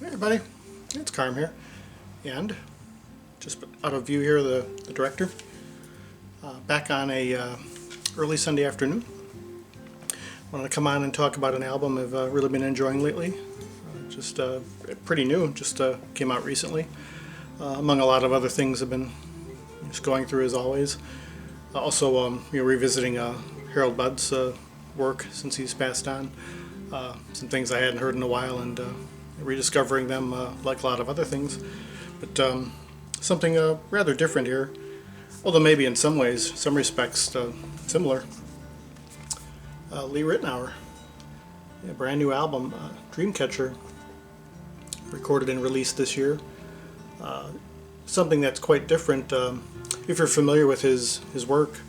Hey everybody, it's Carm here, and just out of view here, the director, back on a early Sunday afternoon. Wanted to come on and talk about an album I've really been enjoying lately. Just pretty new, just came out recently. Among a lot of other things I've been just going through as always. Also, revisiting Harold Budd's work since he's passed on. Some things I hadn't heard in a while, and rediscovering them like a lot of other things. But something rather different here, although maybe in some ways, some respects, similar. Lee Ritenour, a brand new album, Dreamcatcher, recorded and released this year. Something that's quite different. If you're familiar with his work,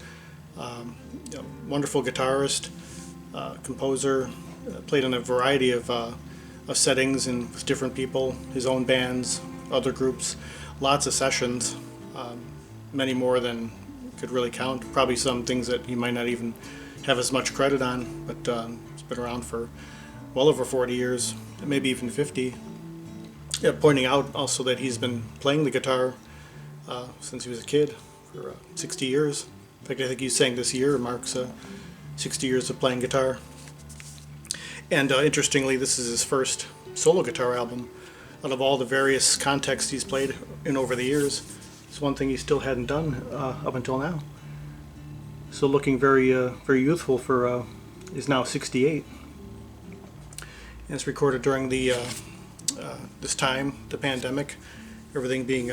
wonderful guitarist, composer, played in a variety of settings and with different people, his own bands, other groups, lots of sessions, many more than could really count. Probably some things that he might not even have as much credit on, but it's been around for well over 40 years, maybe even 50. Yeah, pointing out also that he's been playing the guitar since he was a kid for 60 years. In fact, I think he's saying this year marks 60 years of playing guitar. And interestingly, this is his first solo guitar album. Out of all the various contexts he's played in over the years, it's one thing he still hadn't done up until now. So looking very very youthful for he's now 68. And it's recorded during the this time, the pandemic, everything being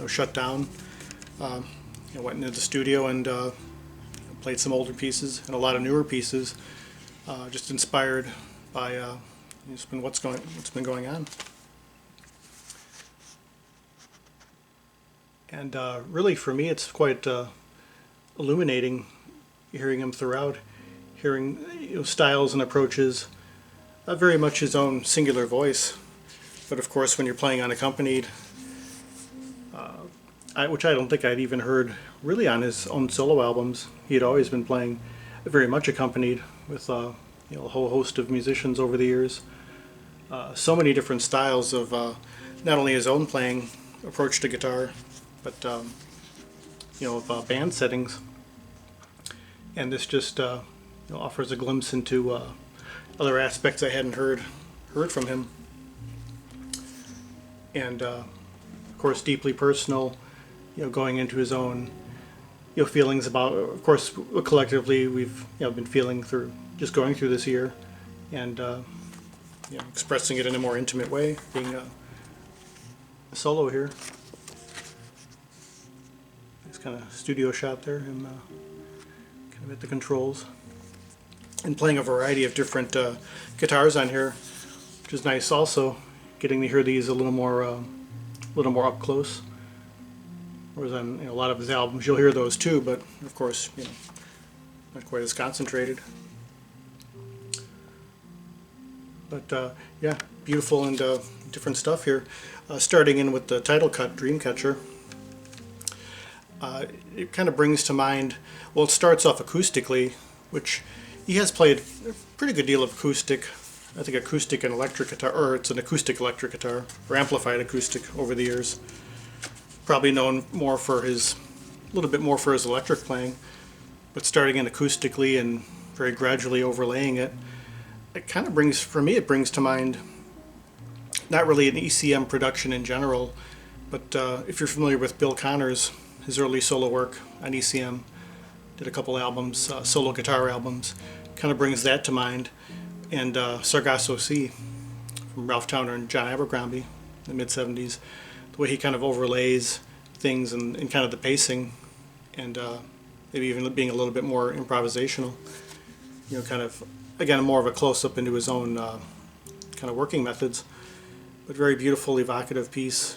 shut down. Went into the studio and played some older pieces and a lot of newer pieces, just inspired by what's been going on. And really, for me, it's quite illuminating hearing him throughout, hearing styles and approaches, very much his own singular voice. But of course, when you're playing unaccompanied, which I don't think I'd even heard really on his own solo albums, he had always been playing very much accompanied with a whole host of musicians over the years. So many different styles of not only his own playing approach to guitar, but of band settings. And this just offers a glimpse into other aspects I hadn't heard from him. And of course, deeply personal, going into his own feelings about, of course, collectively we've been feeling through, just going through this year, and expressing it in a more intimate way, being a solo here. This kind of studio shot there, him kind of at the controls, and playing a variety of different guitars on here, which is nice. Also, getting to hear these a little more up close. Whereas on a lot of his albums, you'll hear those too, but of course, not quite as concentrated. But yeah, beautiful and different stuff here. Starting in with the title cut, Dreamcatcher. It kind of brings to mind, well, it starts off acoustically, which he has played a pretty good deal of acoustic. I think acoustic and electric guitar, or it's an acoustic electric guitar, or amplified acoustic over the years. Probably known more for a little bit more for his electric playing, but starting in acoustically and very gradually overlaying it. It kind of brings to mind not really an ECM production in general, but if you're familiar with Bill Connor's, his early solo work on ECM, did a couple albums, solo guitar albums, kind of brings that to mind. And Sargasso Sea from Ralph Towner and John Abercrombie in the mid-70s, the way he kind of overlays things and kind of the pacing, and maybe even being a little bit more improvisational, kind of, again, more of a close-up into his own kind of working methods, but very beautiful, evocative piece.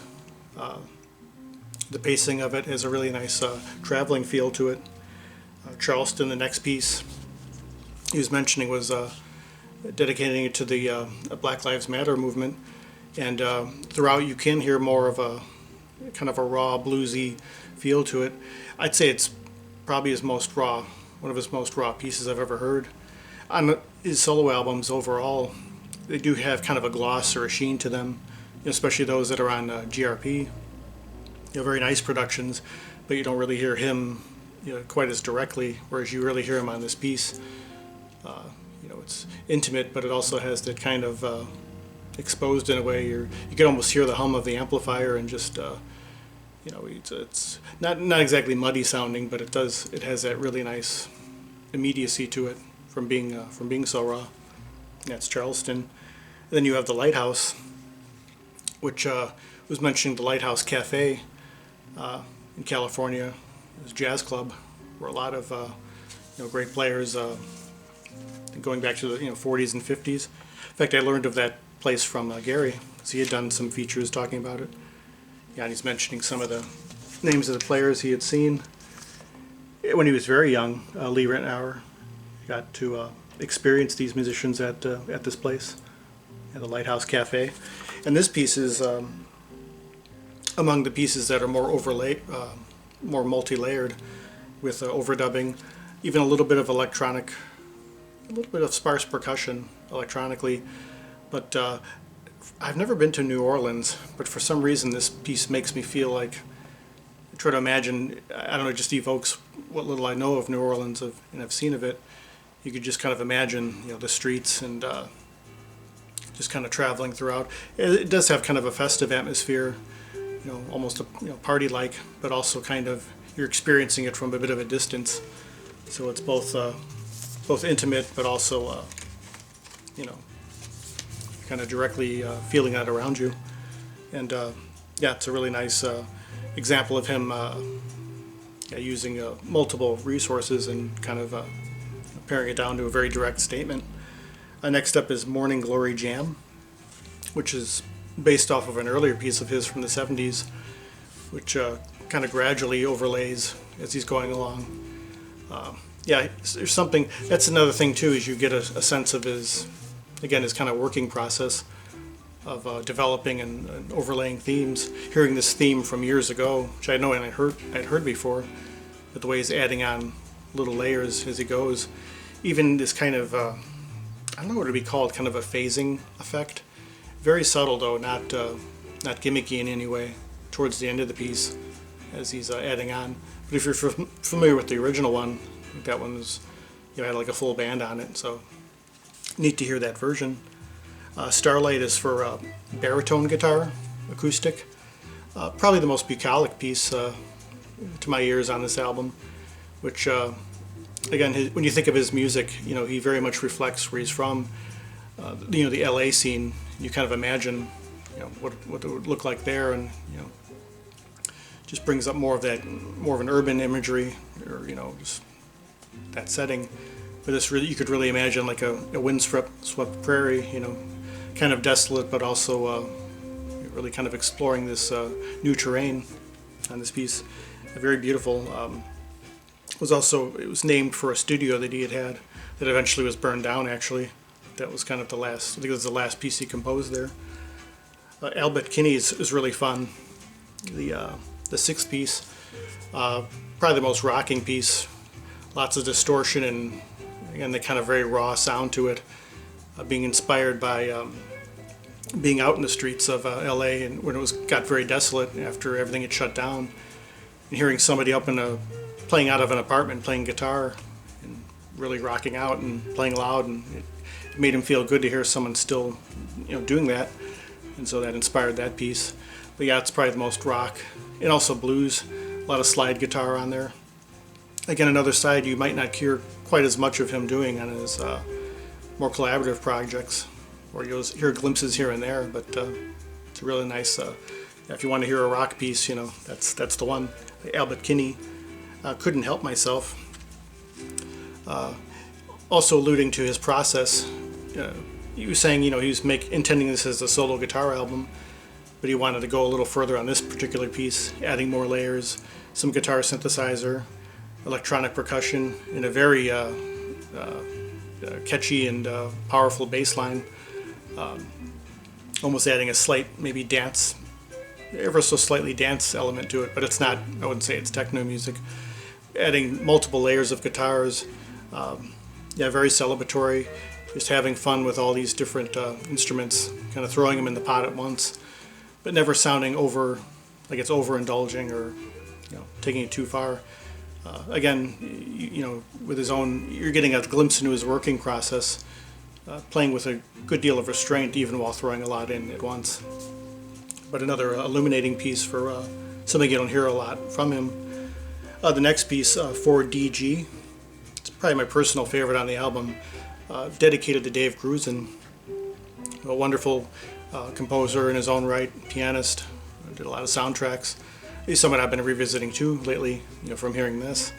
The pacing of it has a really nice traveling feel to it. Charleston, the next piece he was mentioning, was dedicating it to the Black Lives Matter movement, and throughout you can hear more of a kind of a raw, bluesy feel to it. I'd say it's probably one of his most raw pieces I've ever heard. On his solo albums overall, they do have kind of a gloss or a sheen to them, especially those that are on GRP. Very nice productions, but you don't really hear him quite as directly, whereas you really hear him on this piece. It's intimate, but it also has that kind of exposed in a way. You can almost hear the hum of the amplifier, and just it's not exactly muddy sounding, but it has that really nice immediacy to it from being so raw. That's Charleston. And then you have the Lighthouse, which was mentioning the Lighthouse Cafe in California. It was a jazz club where a lot of great players going back to the 40s and 50s. In fact, I learned of that place from Gary, because he had done some features talking about it. Yeah, and he's mentioning some of the names of the players he had seen when he was very young. Lee Ritenour got to experience these musicians at this place, at the Lighthouse Cafe. And this piece is among the pieces that are more overlaid, more multi-layered, with overdubbing, even a little bit of electronic, a little bit of sparse percussion electronically. But I've never been to New Orleans, but for some reason this piece makes me feel like, try to imagine, I don't know, it just evokes what little I know of New Orleans and I've seen of it. You could just kind of imagine, the streets and just kind of traveling throughout. It does have kind of a festive atmosphere, almost a party-like, but also kind of you're experiencing it from a bit of a distance. So it's both intimate, but also kind of directly feeling that around you. And it's a really nice example of him using multiple resources and kind of paring it down to a very direct statement. Next up is Morning Glory Jam, which is based off of an earlier piece of his from the 70s, which kind of gradually overlays as he's going along. There's something, that's another thing too, is you get a sense of his kind of working process of developing and overlaying themes. Hearing this theme from years ago, which I know I'd heard before, but the way he's adding on little layers as he goes. Even this kind of, I don't know what it would be called, kind of a phasing effect. Very subtle though, not gimmicky in any way, towards the end of the piece as he's adding on. But if you're familiar with the original one, I think that one was, had like a full band on it, so neat to hear that version. Starlight is for baritone guitar, acoustic. Probably the most bucolic piece to my ears on this album, which again, when you think of his music, he very much reflects where he's from. The LA scene, you kind of imagine what it would look like there, and just brings up more of an urban imagery, or just that setting. But it's really, you could really imagine like a windswept prairie, kind of desolate, but also really kind of exploring this new terrain on this piece. Very beautiful. It was named for a studio that he had that eventually was burned down, actually. That was kind of the last, I think it was the last piece he composed there. Albert Kinney is really fun. The sixth piece, probably the most rocking piece. Lots of distortion and again, the kind of very raw sound to it, being inspired by being out in the streets of LA, and when it got very desolate after everything had shut down, and hearing somebody up playing out of an apartment, playing guitar and really rocking out and playing loud, and it made him feel good to hear someone still doing that, and so that inspired that piece. But yeah, it's probably the most rock, and also blues, a lot of slide guitar on there. Again, another side you might not hear quite as much of him doing on his more collaborative projects, or you'll hear glimpses here and there, but it's a really nice, if you want to hear a rock piece, that's the one. Albert Kinney, Couldn't Help Myself. Also alluding to his process, he was saying, he was intending this as a solo guitar album, but he wanted to go a little further on this particular piece, adding more layers, some guitar synthesizer, electronic percussion, and a very catchy and powerful bass line, almost adding a slight, maybe dance, ever so slightly dance element to it, but it's not, I wouldn't say it's techno music. Adding multiple layers of guitars, very celebratory, just having fun with all these different instruments, kind of throwing them in the pot at once. but never sounding over, like it's overindulging or taking it too far. Again, with his own, you're getting a glimpse into his working process, playing with a good deal of restraint even while throwing a lot in at once. But another illuminating piece for something you don't hear a lot from him. The next piece, 4DG, it's probably my personal favorite on the album, dedicated to Dave Grusin, a wonderful composer in his own right, pianist, did a lot of soundtracks. He's someone I've been revisiting too lately, from hearing this.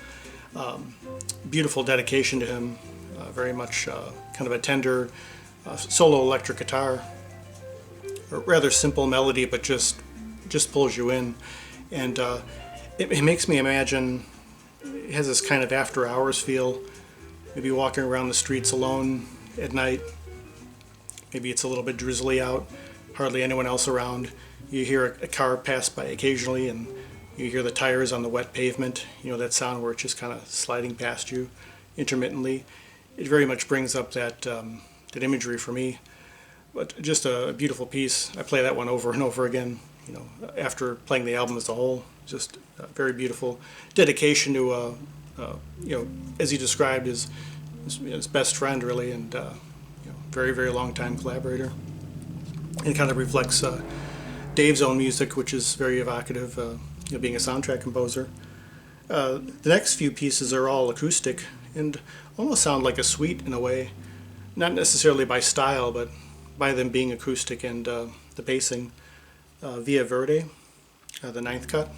Beautiful dedication to him, very much kind of a tender solo electric guitar, a rather simple melody, but just pulls you in, and it makes me imagine. It has this kind of after hours feel, maybe walking around the streets alone at night. Maybe it's a little bit drizzly out, hardly anyone else around. You hear a car pass by occasionally, and you hear the tires on the wet pavement, that sound where it's just kind of sliding past you intermittently. It very much brings up that imagery for me. But just a beautiful piece. I play that one over and over again, after playing the album as a whole. Just a very beautiful dedication to, as he described, his best friend, really, and very, very long time collaborator. And it kind of reflects Dave's own music, which is very evocative, being a soundtrack composer. The next few pieces are all acoustic and almost sound like a suite in a way, not necessarily by style, but by them being acoustic and the pacing. Via Verde, the ninth cut.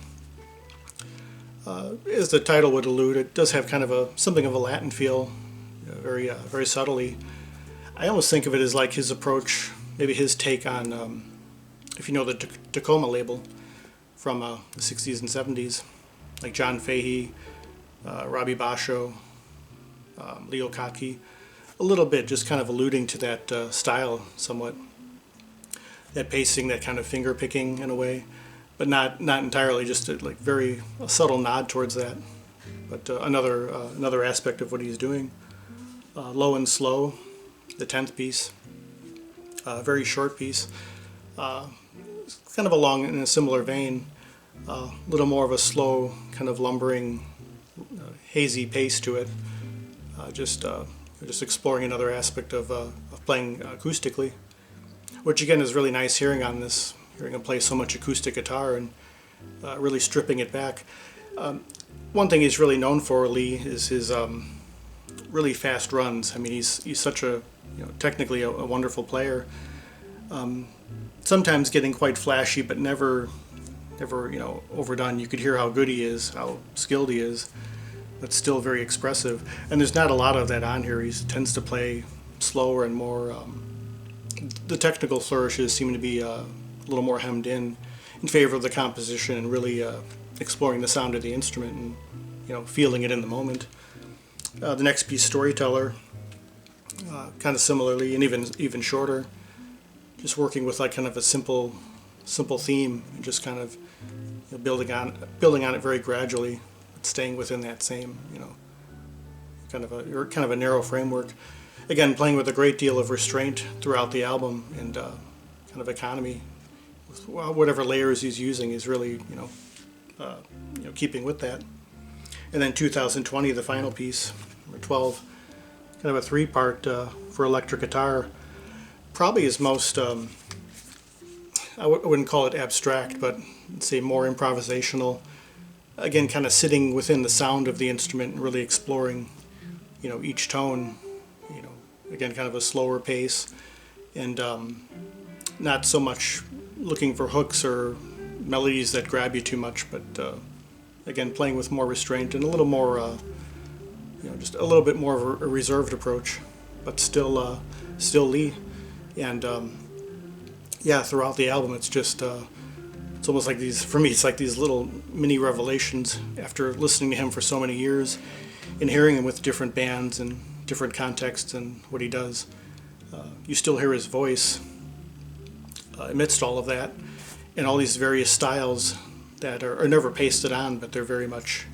As the title would allude, it does have kind of something of a Latin feel, very subtly. I almost think of it as like his approach, maybe his take on, if you know the Tacoma label from the 60s and 70s, like John Fahey, Robbie Basho, Leo Kottke, a little bit just kind of alluding to that style somewhat, that pacing, that kind of finger picking in a way, but not entirely, just a subtle nod towards that. But another aspect of what he's doing. Low and Slow, the 10th piece, very short piece, kind of along in a similar vein, a little more of a slow, kind of lumbering, hazy pace to it. Just exploring another aspect of playing acoustically, which again is really nice hearing on this, hearing him play so much acoustic guitar and really stripping it back. One thing he's really known for, Lee, is his really fast runs. I mean, he's such a technically a wonderful player. Sometimes getting quite flashy, but never overdone. You could hear how good he is, how skilled he is, but still very expressive. And there's not a lot of that on here. He tends to play slower and more. The technical flourishes seem to be a little more hemmed in favor of the composition and really exploring the sound of the instrument and feeling it in the moment. The next piece, Storyteller, kind of similarly and even shorter, just working with like kind of a simple theme and just kind of building on it very gradually, but staying within that same kind of a narrow framework. Again, playing with a great deal of restraint throughout the album and kind of economy. Whatever layers he's using is really keeping with that. And then 2020, the final piece, number 12, kind of a three-part for electric guitar. Probably his most, I wouldn't call it abstract, but I'd say more improvisational. Again, kind of sitting within the sound of the instrument and really exploring, each tone. Again, kind of a slower pace, and not so much looking for hooks or melodies that grab you too much, but again, playing with more restraint and a little more, just a little bit more of a reserved approach, but still Lee. And throughout the album, it's just it's almost like it's like these little mini revelations after listening to him for so many years and hearing him with different bands and different contexts and what he does. You still hear his voice amidst all of that, and all these various styles that are never pasted on, but they're very much,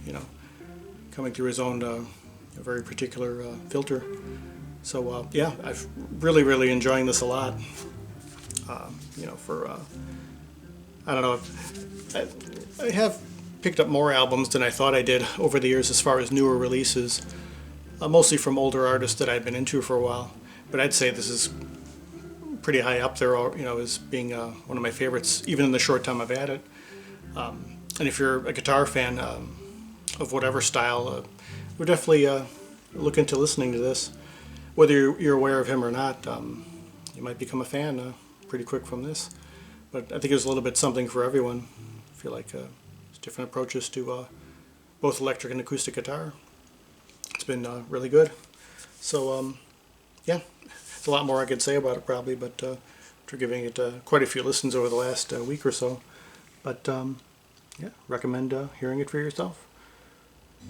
coming through his own very particular filter. So I've really enjoying this a lot. For I don't know. I have picked up more albums than I thought I did over the years as far as newer releases, mostly from older artists that I'd been into for a while. But I'd say this is pretty high up there, as being one of my favorites, even in the short time I've had it. And if you're a guitar fan of whatever style, would definitely look into listening to this. Whether you're aware of him or not, you might become a fan pretty quick from this. But I think there's a little bit something for everyone. I feel like there's different approaches to both electric and acoustic guitar. It's been really good. So, yeah, there's a lot more I could say about it probably, but after giving it quite a few listens over the last week or so. But, yeah, recommend hearing it for yourself.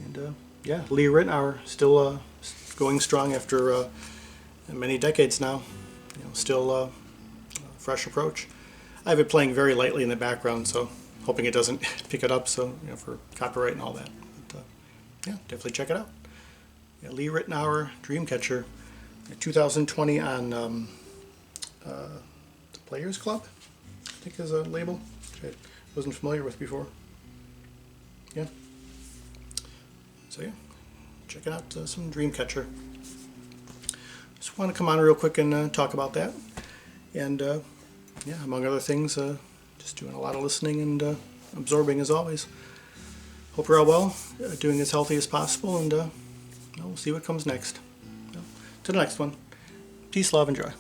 And, yeah, Lee Ritenour still going strong after many decades now. Still fresh approach. I have it playing very lightly in the background, so hoping it doesn't pick it up, so for copyright and all that. But, yeah, definitely check it out. Yeah, Lee Ritenour, Dreamcatcher, 2020 on the Players Club, I think is a label, which I wasn't familiar with before. Yeah. So yeah, check out some Dreamcatcher. Just want to come on real quick and talk about that. And yeah, among other things, just doing a lot of listening and absorbing as always. Hope you're all well, doing as healthy as possible, and we'll see what comes next. To the next one. Peace, love, and joy.